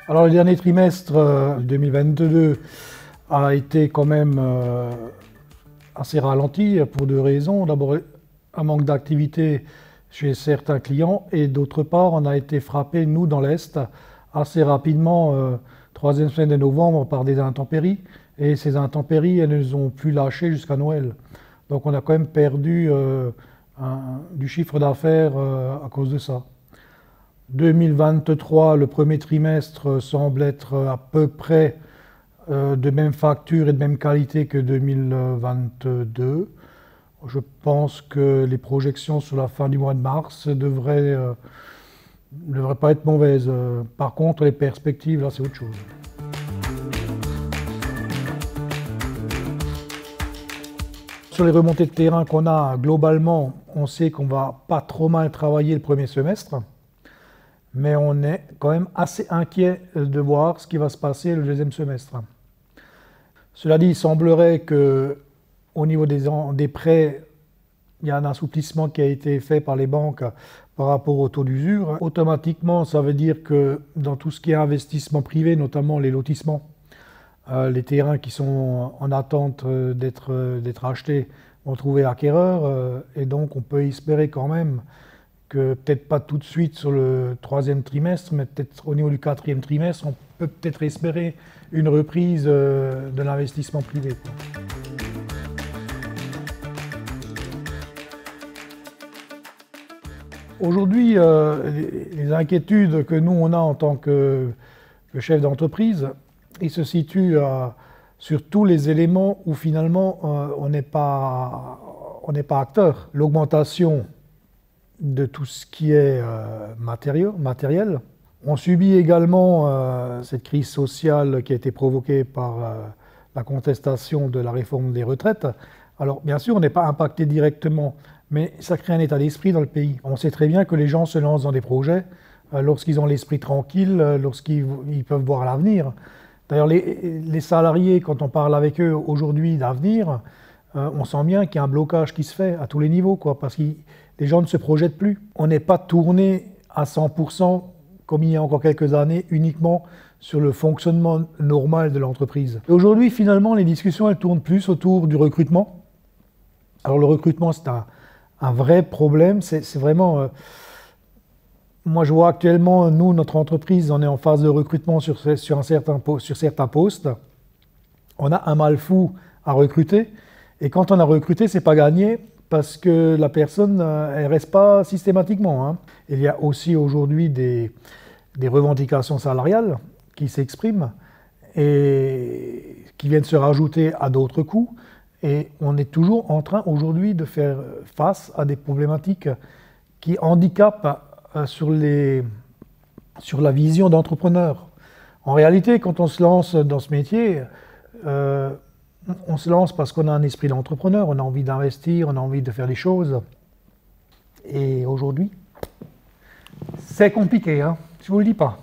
Alors le dernier trimestre 2022 a été quand même assez ralenti pour deux raisons. D'abord un manque d'activité chez certains clients et d'autre part on a été frappé, nous dans l'Est, assez rapidement, troisième semaine de novembre, par des intempéries. Et ces intempéries, elles nous ont plus lâché jusqu'à Noël. Donc on a quand même perdu du chiffre d'affaires à cause de ça. 2023, le premier trimestre semble être à peu près de même facture et de même qualité que 2022. Je pense que les projections sur la fin du mois de mars ne devraient pas être mauvaises. Par contre, les perspectives, là, c'est autre chose. Sur les remontées de terrain qu'on a, globalement, on sait qu'on va pas trop mal travailler le premier semestre. Mais on est quand même assez inquiet de voir ce qui va se passer le deuxième semestre. Cela dit, il semblerait qu'au niveau des prêts, il y a un assouplissement qui a été fait par les banques par rapport au taux d'usure. Automatiquement, ça veut dire que dans tout ce qui est investissement privé, notamment les lotissements, les terrains qui sont en attente d'être achetés vont trouver acquéreur. Et donc, on peut espérer quand même que peut-être pas tout de suite sur le troisième trimestre, mais peut-être au niveau du quatrième trimestre, on peut peut-être espérer une reprise de l'investissement privé. Aujourd'hui, les inquiétudes que nous on a en tant que chef d'entreprise, ils se situent sur tous les éléments où finalement on n'est pas acteur. L'augmentation de tout ce qui est matériel. On subit également cette crise sociale qui a été provoquée par la contestation de la réforme des retraites. Alors bien sûr, on n'est pas impacté directement, mais ça crée un état d'esprit dans le pays. On sait très bien que les gens se lancent dans des projets lorsqu'ils ont l'esprit tranquille, lorsqu'ils peuvent voir l'avenir. D'ailleurs, les salariés, quand on parle avec eux aujourd'hui d'avenir, on sent bien qu'il y a un blocage qui se fait à tous les niveaux, parce que les gens ne se projettent plus. On n'est pas tourné à 100%, comme il y a encore quelques années, uniquement sur le fonctionnement normal de l'entreprise. Aujourd'hui, finalement, les discussions, elles tournent plus autour du recrutement. Alors le recrutement, c'est un vrai problème. C'est vraiment... moi, je vois actuellement, nous, notre entreprise, on est en phase de recrutement sur certains postes. On a un mal fou à recruter. Et quand on a recruté, c'est pas gagné, parce que la personne, elle ne reste pas systématiquement. Il y a aussi aujourd'hui des revendications salariales qui s'expriment et qui viennent se rajouter à d'autres coûts. Et on est toujours en train aujourd'hui de faire face à des problématiques qui handicapent sur la vision d'entrepreneur. En réalité, quand on se lance dans ce métier, on se lance parce qu'on a un esprit d'entrepreneur, on a envie d'investir, on a envie de faire des choses. Et aujourd'hui, c'est compliqué, je ne vous le dis pas.